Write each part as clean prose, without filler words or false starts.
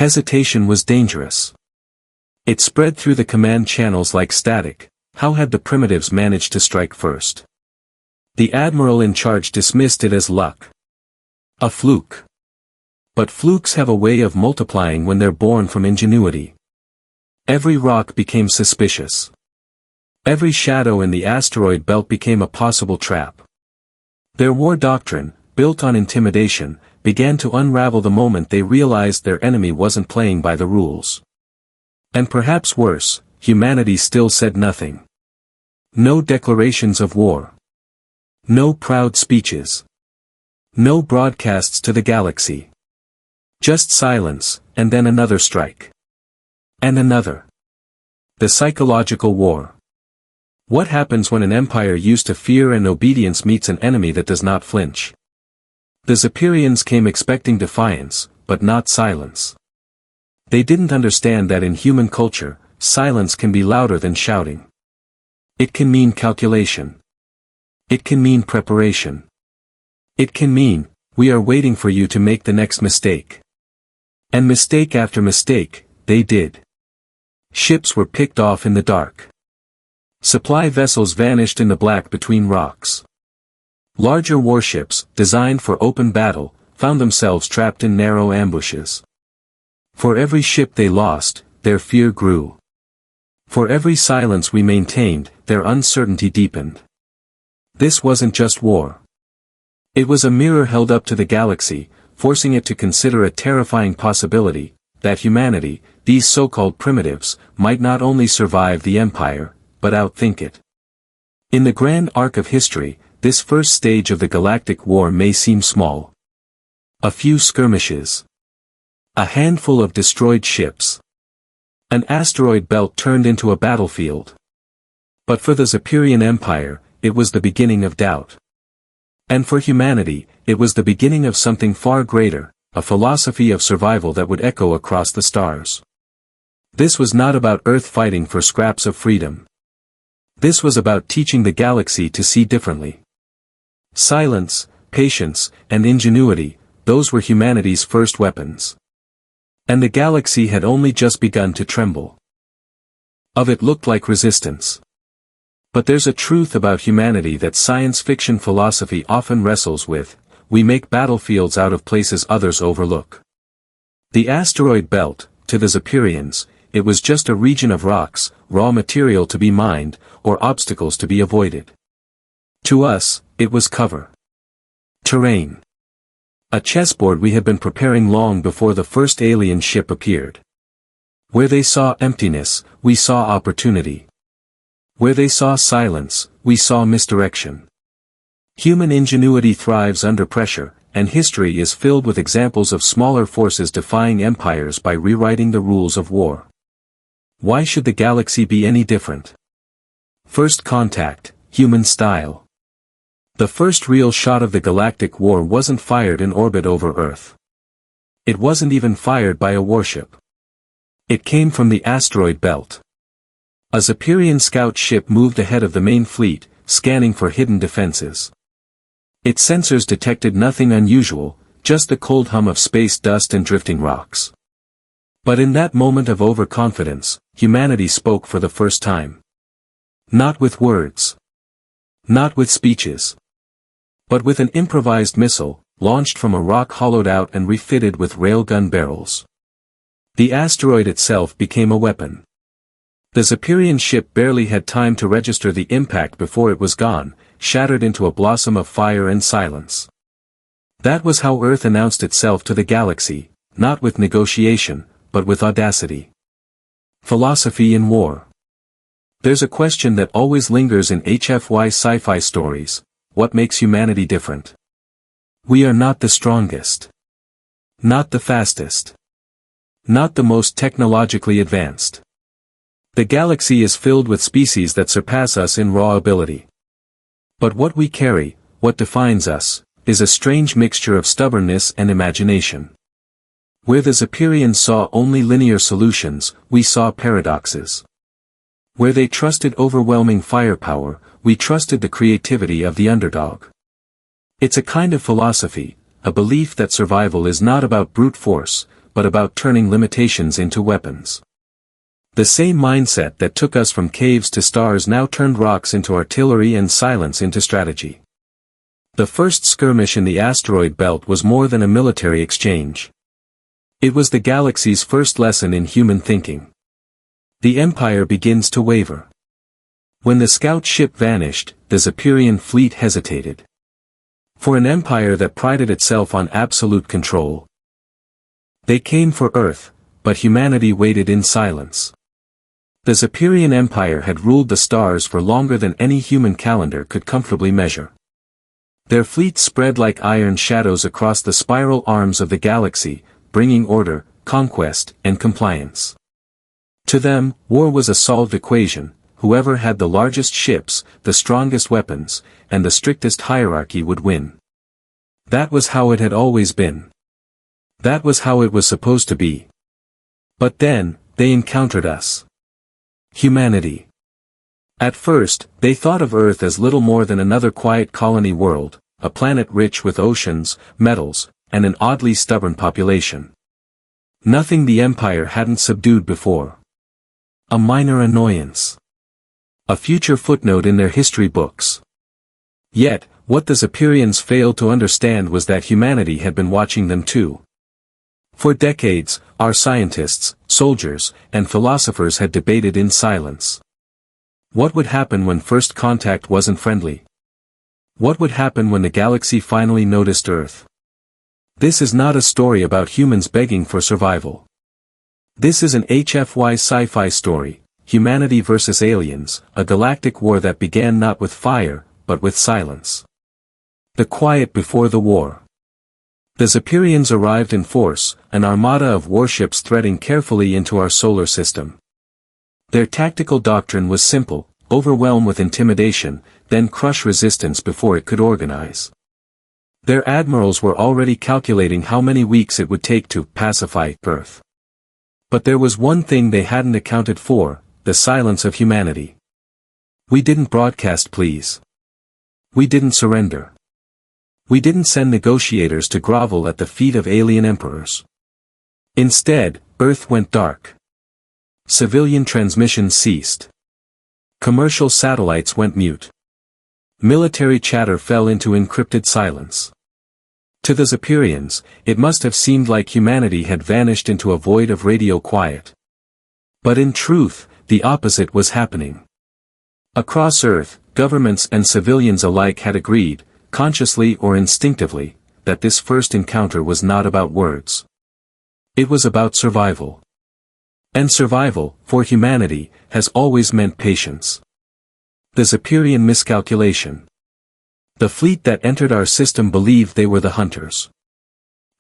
Hesitation was dangerous. It spread through the command channels like static. How had the primitives managed to strike first? The admiral in charge dismissed it as luck. A fluke. But flukes have a way of multiplying when they're born from ingenuity. Every rock became suspicious. Every shadow in the asteroid belt became a possible trap. Their war doctrine, built on intimidation, began to unravel the moment they realized their enemy wasn't playing by the rules. And perhaps worse, humanity still said nothing. No declarations of war. No proud speeches. No broadcasts to the galaxy. Just silence, and then another strike. And another. The psychological war. What happens when an empire used to fear and obedience meets an enemy that does not flinch? The Zaperians came expecting defiance, but not silence. They didn't understand that in human culture, silence can be louder than shouting. It can mean calculation. It can mean preparation. It can mean, we are waiting for you to make the next mistake. And mistake after mistake, they did. Ships were picked off in the dark. Supply vessels vanished in the black between rocks. Larger warships, designed for open battle, found themselves trapped in narrow ambushes. For every ship they lost, their fear grew. For every silence we maintained, their uncertainty deepened. This wasn't just war. It was a mirror held up to the galaxy, forcing it to consider a terrifying possibility, that humanity, these so-called primitives, might not only survive the empire, but outthink it. In the grand arc of history, this first stage of the galactic war may seem small. A few skirmishes. A handful of destroyed ships. An asteroid belt turned into a battlefield. But for the Zaperian Empire, it was the beginning of doubt. And for humanity, it was the beginning of something far greater, a philosophy of survival that would echo across the stars. This was not about Earth fighting for scraps of freedom. This was about teaching the galaxy to see differently. Silence, patience, and ingenuity, those were humanity's first weapons. And the galaxy had only just begun to tremble. Of it looked like resistance. But there's a truth about humanity that science fiction philosophy often wrestles with: we make battlefields out of places others overlook. The asteroid belt, to the Zaperians, it was just a region of rocks, raw material to be mined, or obstacles to be avoided. To us, it was cover. Terrain. A chessboard we had been preparing long before the first alien ship appeared. Where they saw emptiness, we saw opportunity. Where they saw silence, we saw misdirection. Human ingenuity thrives under pressure, and history is filled with examples of smaller forces defying empires by rewriting the rules of war. Why should the galaxy be any different? First contact, human style. The first real shot of the galactic war wasn't fired in orbit over Earth. It wasn't even fired by a warship. It came from the asteroid belt. A Zaperian scout ship moved ahead of the main fleet, scanning for hidden defenses. Its sensors detected nothing unusual, just the cold hum of space dust and drifting rocks. But in that moment of overconfidence, humanity spoke for the first time. Not with words. Not with speeches. But with an improvised missile, launched from a rock hollowed out and refitted with railgun barrels. The asteroid itself became a weapon. The Zaperian ship barely had time to register the impact before it was gone, shattered into a blossom of fire and silence. That was how Earth announced itself to the galaxy, not with negotiation, but with audacity. Philosophy in war. There's a question that always lingers in HFY Sci-Fi stories: what makes humanity different? We are not the strongest. Not the fastest. Not the most technologically advanced. The galaxy is filled with species that surpass us in raw ability. But what we carry, what defines us, is a strange mixture of stubbornness and imagination. Where the Zaperians saw only linear solutions, we saw paradoxes. Where they trusted overwhelming firepower, we trusted the creativity of the underdog. It's a kind of philosophy, a belief that survival is not about brute force, but about turning limitations into weapons. The same mindset that took us from caves to stars now turned rocks into artillery and silence into strategy. The first skirmish in the asteroid belt was more than a military exchange. It was the galaxy's first lesson in human thinking. The Empire begins to waver. When the scout ship vanished, the Zaperian fleet hesitated. For an empire that prided itself on absolute control, they came for Earth, but humanity waited in silence. The Zaperian Empire had ruled the stars for longer than any human calendar could comfortably measure. Their fleet spread like iron shadows across the spiral arms of the galaxy, bringing order, conquest, and compliance. To them, war was a solved equation. Whoever had the largest ships, the strongest weapons, and the strictest hierarchy would win. That was how it had always been. That was how it was supposed to be. But then, they encountered us. Humanity. At first, they thought of Earth as little more than another quiet colony world, a planet rich with oceans, metals, and an oddly stubborn population. Nothing the Empire hadn't subdued before. A minor annoyance. A future footnote in their history books. Yet, what the Zaperians failed to understand was that humanity had been watching them too. For decades, our scientists, soldiers, and philosophers had debated in silence. What would happen when first contact wasn't friendly? What would happen when the galaxy finally noticed Earth? This is not a story about humans begging for survival. This is an HFY Sci-Fi story, Humanity versus Aliens, a galactic war that began not with fire, but with silence. The quiet before the war. The Zaperians arrived in force, an armada of warships threading carefully into our solar system. Their tactical doctrine was simple: overwhelm with intimidation, then crush resistance before it could organize. Their admirals were already calculating how many weeks it would take to pacify Earth. But there was one thing they hadn't accounted for: the silence of humanity. We didn't broadcast pleas. We didn't surrender. We didn't send negotiators to grovel at the feet of alien emperors. Instead, Earth went dark. Civilian transmissions ceased. Commercial satellites went mute. Military chatter fell into encrypted silence. To the Zaperians, it must have seemed like humanity had vanished into a void of radio quiet. But in truth, the opposite was happening. Across Earth, governments and civilians alike had agreed, consciously or instinctively, that this first encounter was not about words. It was about survival. And survival, for humanity, has always meant patience. The Zaperian miscalculation. The fleet that entered our system believed they were the hunters.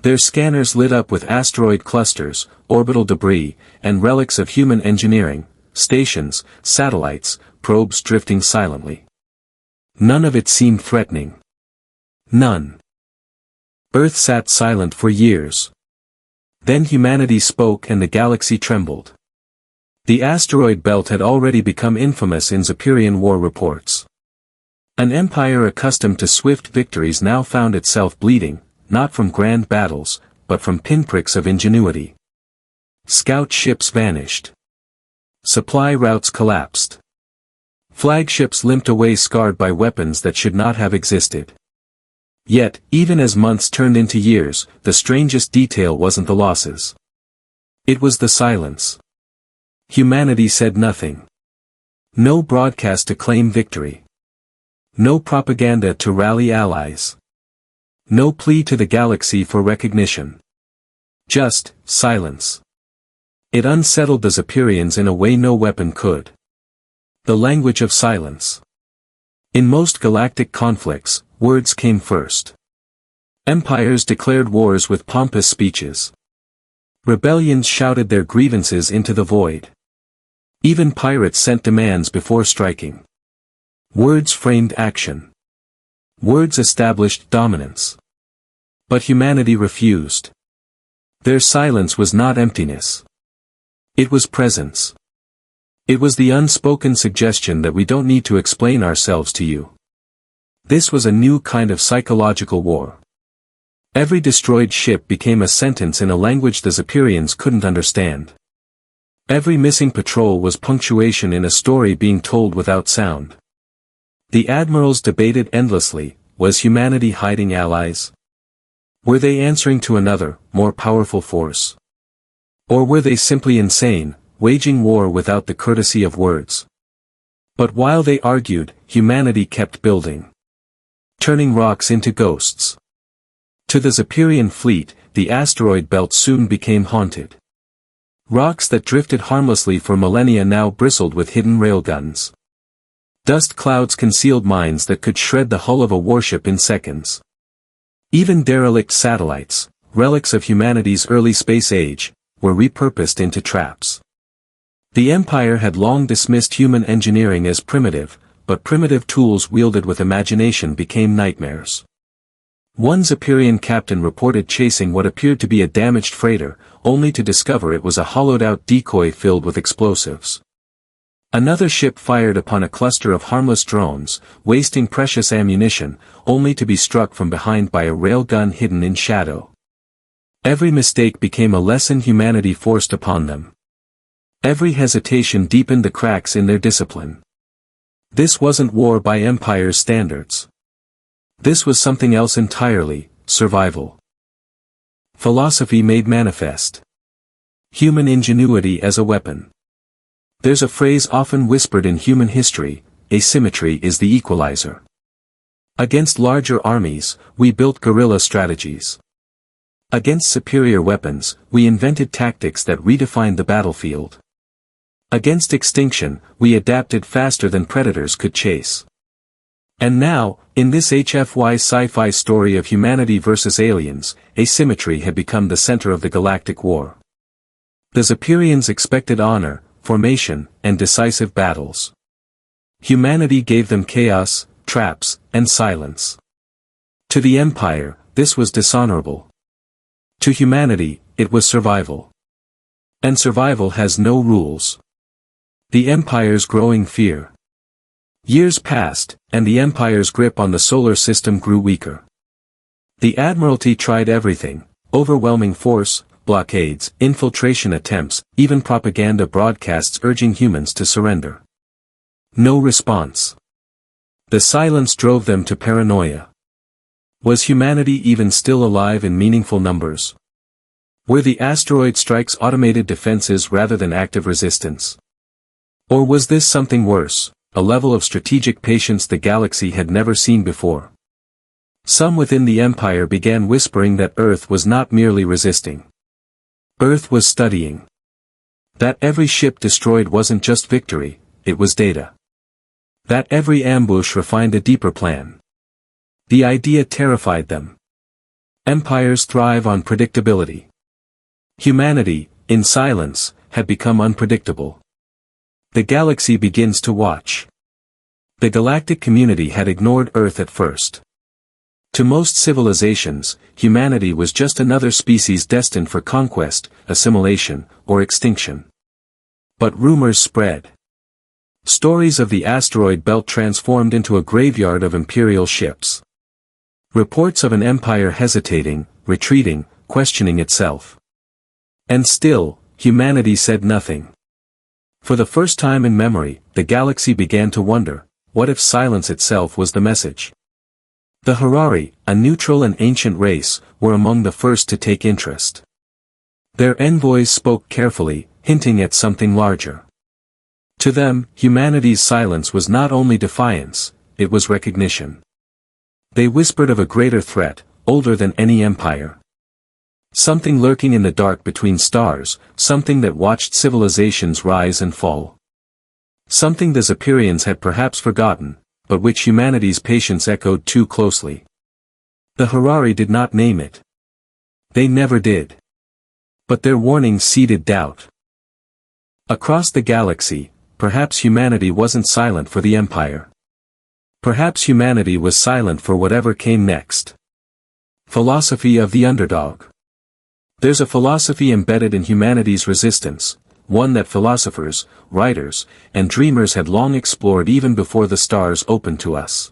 Their scanners lit up with asteroid clusters, orbital debris, and relics of human engineering, stations, satellites, probes drifting silently. None of it seemed threatening. None. Earth sat silent for years. Then humanity spoke and the galaxy trembled. The asteroid belt had already become infamous in Zaperian war reports. An empire accustomed to swift victories now found itself bleeding, not from grand battles, but from pinpricks of ingenuity. Scout ships vanished. Supply routes collapsed. Flagships limped away scarred by weapons that should not have existed. Yet, even as months turned into years, the strangest detail wasn't the losses. It was the silence. Humanity said nothing. No broadcast to claim victory. No propaganda to rally allies. No plea to the galaxy for recognition. Just silence. It unsettled the Zaperians in a way no weapon could. The language of silence. In most galactic conflicts, words came first. Empires declared wars with pompous speeches. Rebellions shouted their grievances into the void. Even pirates sent demands before striking. Words framed action. Words established dominance. But humanity refused. Their silence was not emptiness. It was presence. It was the unspoken suggestion that we don't need to explain ourselves to you. This was a new kind of psychological war. Every destroyed ship became a sentence in a language the Zaperians couldn't understand. Every missing patrol was punctuation in a story being told without sound. The admirals debated endlessly, was humanity hiding allies? Were they answering to another, more powerful force? Or were they simply insane, waging war without the courtesy of words? But while they argued, humanity kept building, turning rocks into ghosts. To the Zaperian fleet, the asteroid belt soon became haunted. Rocks that drifted harmlessly for millennia now bristled with hidden railguns. Dust clouds concealed mines that could shred the hull of a warship in seconds. Even derelict satellites, relics of humanity's early space age, were repurposed into traps. The Empire had long dismissed human engineering as primitive, but primitive tools wielded with imagination became nightmares. One Zaperian captain reported chasing what appeared to be a damaged freighter, only to discover it was a hollowed-out decoy filled with explosives. Another ship fired upon a cluster of harmless drones, wasting precious ammunition, only to be struck from behind by a railgun hidden in shadow. Every mistake became a lesson humanity forced upon them. Every hesitation deepened the cracks in their discipline. This wasn't war by Empire's standards. This was something else entirely, survival. Philosophy made manifest. Human ingenuity as a weapon. There's a phrase often whispered in human history, asymmetry is the equalizer. Against larger armies, we built guerrilla strategies. Against superior weapons, we invented tactics that redefined the battlefield. Against extinction, we adapted faster than predators could chase. And now, in this HFY Sci-Fi story of humanity versus aliens, asymmetry had become the center of the galactic war. The Zaperians expected honor, formation, and decisive battles. Humanity gave them chaos, traps, and silence. To the Empire, this was dishonorable. To humanity, it was survival. And survival has no rules. The Empire's growing fear. Years passed, and the Empire's grip on the solar system grew weaker. The Admiralty tried everything, overwhelming force, blockades, infiltration attempts, even propaganda broadcasts urging humans to surrender. No response. The silence drove them to paranoia. Was humanity even still alive in meaningful numbers? Were the asteroid strikes automated defenses rather than active resistance? Or was this something worse, a level of strategic patience the galaxy had never seen before? Some within the Empire began whispering that Earth was not merely resisting. Earth was studying. That every ship destroyed wasn't just victory, it was data. That every ambush refined a deeper plan. The idea terrified them. Empires thrive on predictability. Humanity, in silence, had become unpredictable. The galaxy begins to watch. The galactic community had ignored Earth at first. To most civilizations, humanity was just another species destined for conquest, assimilation, or extinction. But rumors spread. Stories of the asteroid belt transformed into a graveyard of imperial ships. Reports of an empire hesitating, retreating, questioning itself. And still, humanity said nothing. For the first time in memory, the galaxy began to wonder, what if silence itself was the message? The Harari, a neutral and ancient race, were among the first to take interest. Their envoys spoke carefully, hinting at something larger. To them, humanity's silence was not only defiance, it was recognition. They whispered of a greater threat, older than any empire. Something lurking in the dark between stars, something that watched civilizations rise and fall. Something the Zaperians had perhaps forgotten, but which humanity's patience echoed too closely. The Harari did not name it. They never did. But their warning seeded doubt. Across the galaxy, perhaps humanity wasn't silent for the Empire. Perhaps humanity was silent for whatever came next. Philosophy of the underdog. There's a philosophy embedded in humanity's resistance, one that philosophers, writers, and dreamers had long explored even before the stars opened to us.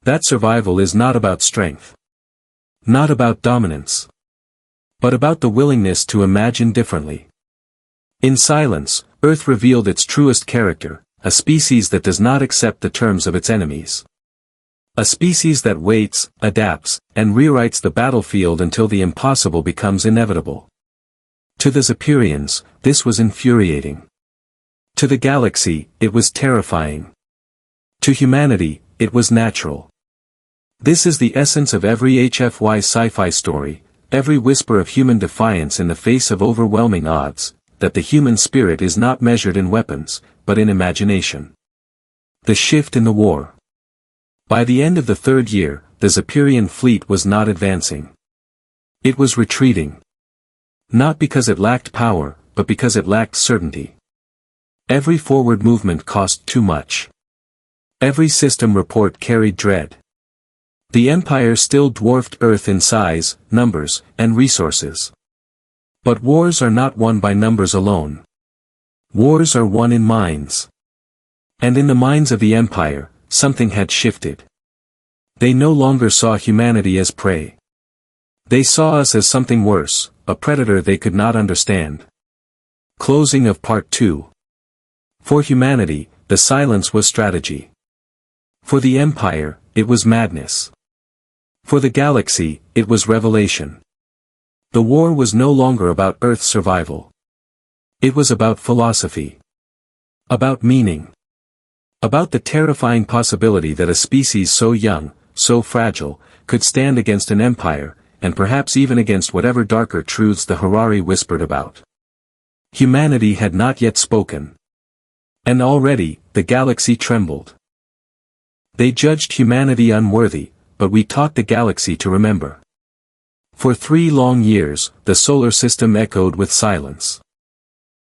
That survival is not about strength. Not about dominance, but about the willingness to imagine differently. In silence, Earth revealed its truest character, a species that does not accept the terms of its enemies. A species that waits, adapts, and rewrites the battlefield until the impossible becomes inevitable. To the Zaperians, this was infuriating. To the galaxy, it was terrifying. To humanity, it was natural. This is the essence of every HFY Sci-Fi story, every whisper of human defiance in the face of overwhelming odds, that the human spirit is not measured in weapons, but in imagination. The shift in the war. By the end of the third year, the Zaperian fleet was not advancing. It was retreating. Not because it lacked power, but because it lacked certainty. Every forward movement cost too much. Every system report carried dread. The Empire still dwarfed Earth in size, numbers, and resources. But wars are not won by numbers alone. Wars are won in minds. And in the minds of the Empire, something had shifted. They no longer saw humanity as prey. They saw us as something worse, a predator they could not understand. Closing of Part 2. For humanity, the silence was strategy. For the Empire, it was madness. For the galaxy, it was revelation. The war was no longer about Earth's survival. It was about philosophy. About meaning. About the terrifying possibility that a species so young, so fragile, could stand against an empire, and perhaps even against whatever darker truths the Harari whispered about. Humanity had not yet spoken. And already, the galaxy trembled. They judged humanity unworthy, but we taught the galaxy to remember. For 3 long years, the solar system echoed with silence.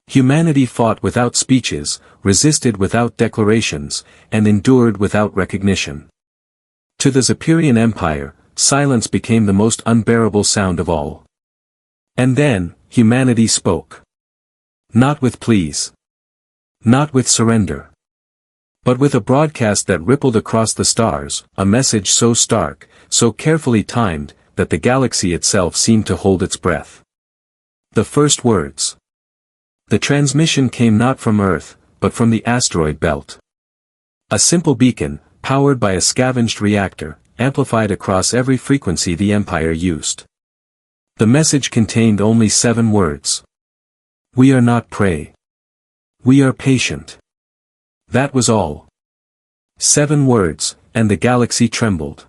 Humanity fought without speeches, resisted without declarations, and endured without recognition. To the Zaperian Empire, silence became the most unbearable sound of all. And then, humanity spoke. Not with pleas. Not with surrender. But with a broadcast that rippled across the stars, a message so stark, so carefully timed, that the galaxy itself seemed to hold its breath. The first words. The transmission came not from Earth, but from the asteroid belt. A simple beacon, powered by a scavenged reactor, amplified across every frequency the Empire used. The message contained only 7 words. We are not prey. We are patient. That was all. 7 words, and the galaxy trembled.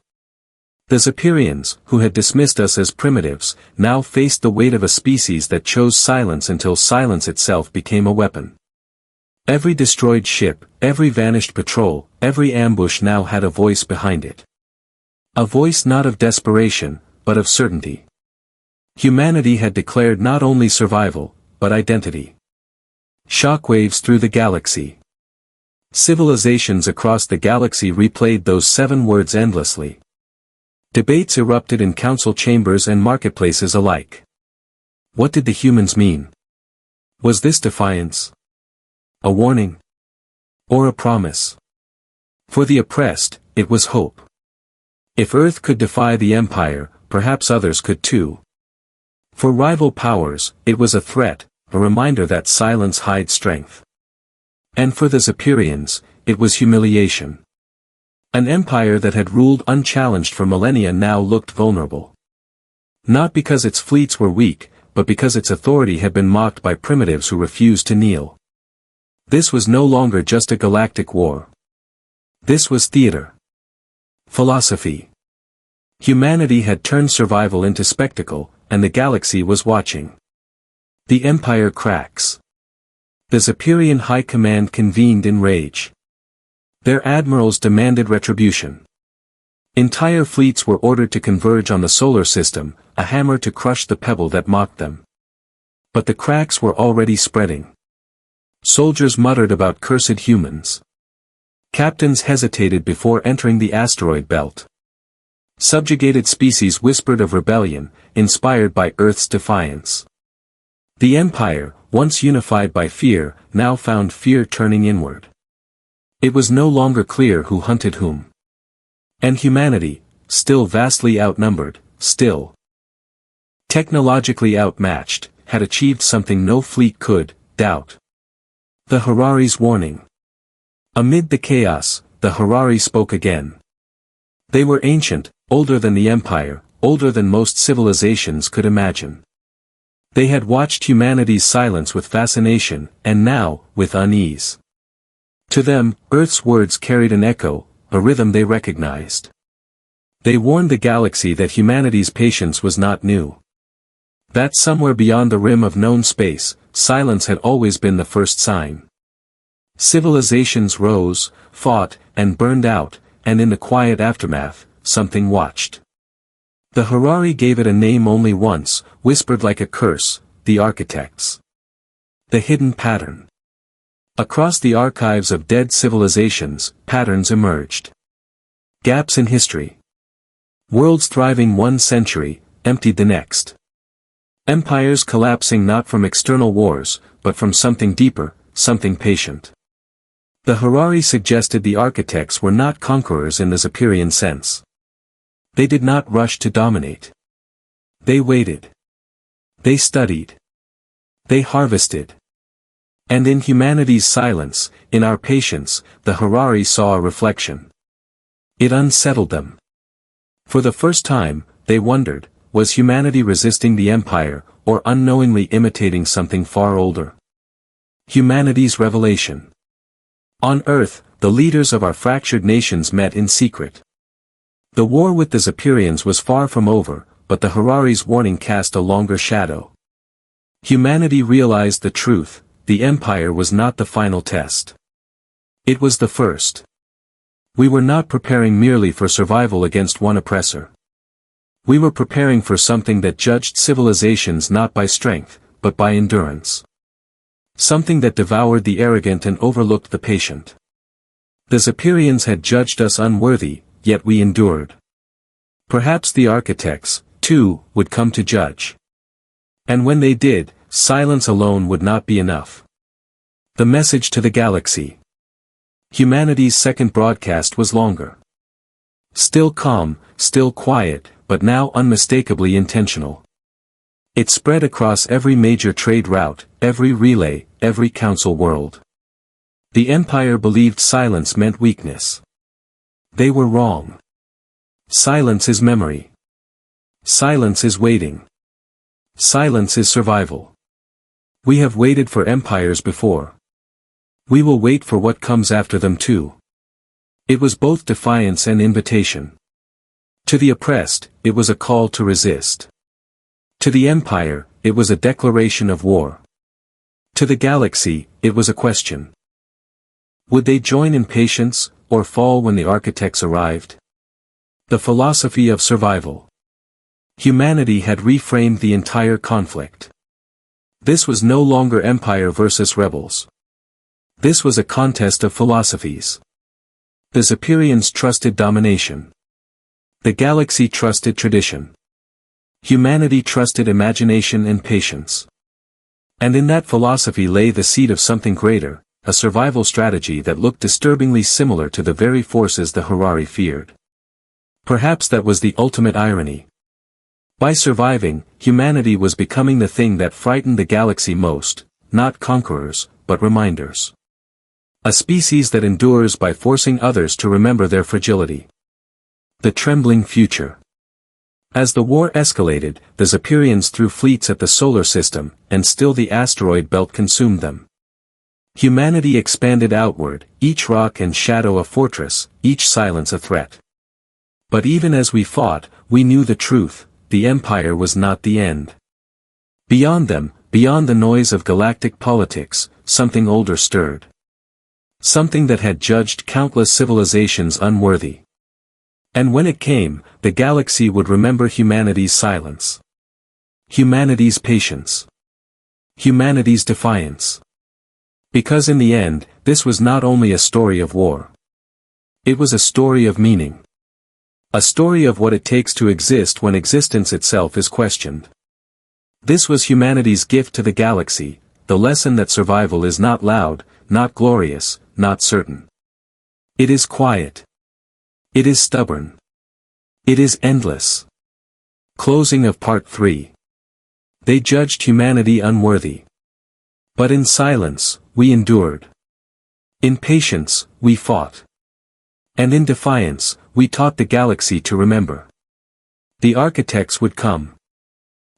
The Zaperians, who had dismissed us as primitives, now faced the weight of a species that chose silence until silence itself became a weapon. Every destroyed ship, every vanished patrol, every ambush now had a voice behind it. A voice not of desperation, but of certainty. Humanity had declared not only survival, but identity. Shockwaves through the galaxy. Civilizations across the galaxy replayed those 7 words endlessly. Debates erupted in council chambers and marketplaces alike. What did the humans mean? Was this defiance? A warning? Or a promise? For the oppressed, it was hope. If Earth could defy the Empire, perhaps others could too. For rival powers, it was a threat, a reminder that silence hides strength. And for the Zaperians, it was humiliation. An empire that had ruled unchallenged for millennia now looked vulnerable. Not because its fleets were weak, but because its authority had been mocked by primitives who refused to kneel. This was no longer just a galactic war. This was theater. Philosophy. Humanity had turned survival into spectacle, and the galaxy was watching. The Empire cracks. The Zaperian High Command convened in rage. Their admirals demanded retribution. Entire fleets were ordered to converge on the solar system, a hammer to crush the pebble that mocked them. But the cracks were already spreading. Soldiers muttered about cursed humans. Captains hesitated before entering the asteroid belt. Subjugated species whispered of rebellion, inspired by Earth's defiance. The Empire, once unified by fear, now found fear turning inward. It was no longer clear who hunted whom. And humanity, still vastly outnumbered, still technologically outmatched, had achieved something no fleet could doubt. The Harari's warning. Amid the chaos, the Harari spoke again. They were ancient, older than the Empire, older than most civilizations could imagine. They had watched humanity's silence with fascination, and now, with unease. To them, Earth's words carried an echo, a rhythm they recognized. They warned the galaxy that humanity's patience was not new. That somewhere beyond the rim of known space, silence had always been the first sign. Civilizations rose, fought, and burned out, and in the quiet aftermath, something watched. The Harari gave it a name only once, whispered like a curse, the architects. The hidden pattern. Across the archives of dead civilizations, patterns emerged. Gaps in history. Worlds thriving one century, emptied the next. Empires collapsing not from external wars, but from something deeper, something patient. The Harari suggested the architects were not conquerors in the Zaperian sense. They did not rush to dominate. They waited. They studied. They harvested. And in humanity's silence, in our patience, the Harari saw a reflection. It unsettled them. For the first time, they wondered, was humanity resisting the Empire, or unknowingly imitating something far older? Humanity's revelation. On Earth, the leaders of our fractured nations met in secret. The war with the Zaperians was far from over, but the Harari's warning cast a longer shadow. Humanity realized the truth, the Empire was not the final test. It was the first. We were not preparing merely for survival against one oppressor. We were preparing for something that judged civilizations not by strength, but by endurance. Something that devoured the arrogant and overlooked the patient. The Zaperians had judged us unworthy, yet we endured. Perhaps the architects, too, would come to judge. And when they did, silence alone would not be enough. The message to the galaxy. Humanity's second broadcast was longer. Still calm, still quiet, but now unmistakably intentional. It spread across every major trade route, every relay, every council world. The Empire believed silence meant weakness. They were wrong. Silence is memory. Silence is waiting. Silence is survival. We have waited for empires before. We will wait for what comes after them too. It was both defiance and invitation. To the oppressed, it was a call to resist. To the Empire, it was a declaration of war. To the galaxy, it was a question. Would they join in patience, or fall when the architects arrived? The philosophy of survival. Humanity had reframed the entire conflict. This was no longer empire versus rebels. This was a contest of philosophies. The Zaperians trusted domination. The galaxy trusted tradition. Humanity trusted imagination and patience. And in that philosophy lay the seed of something greater, a survival strategy that looked disturbingly similar to the very forces the Harari feared. Perhaps that was the ultimate irony. By surviving, humanity was becoming the thing that frightened the galaxy most, not conquerors, but reminders. A species that endures by forcing others to remember their fragility. The trembling future. As the war escalated, the Zaperians threw fleets at the solar system, and still the asteroid belt consumed them. Humanity expanded outward, each rock and shadow a fortress, each silence a threat. But even as we fought, we knew the truth, the Empire was not the end. Beyond them, beyond the noise of galactic politics, something older stirred. Something that had judged countless civilizations unworthy. And when it came, the galaxy would remember humanity's silence. Humanity's patience. Humanity's defiance. Because in the end, this was not only a story of war. It was a story of meaning. A story of what it takes to exist when existence itself is questioned. This was humanity's gift to the galaxy, the lesson that survival is not loud, not glorious, not certain. It is quiet. It is stubborn. It is endless. Closing of Part 3. They judged humanity unworthy. But in silence, we endured. In patience, we fought. And in defiance, we taught the galaxy to remember. The architects would come.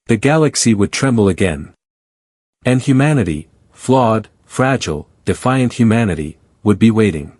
The galaxy would tremble again. And humanity, flawed, fragile, defiant humanity, would be waiting.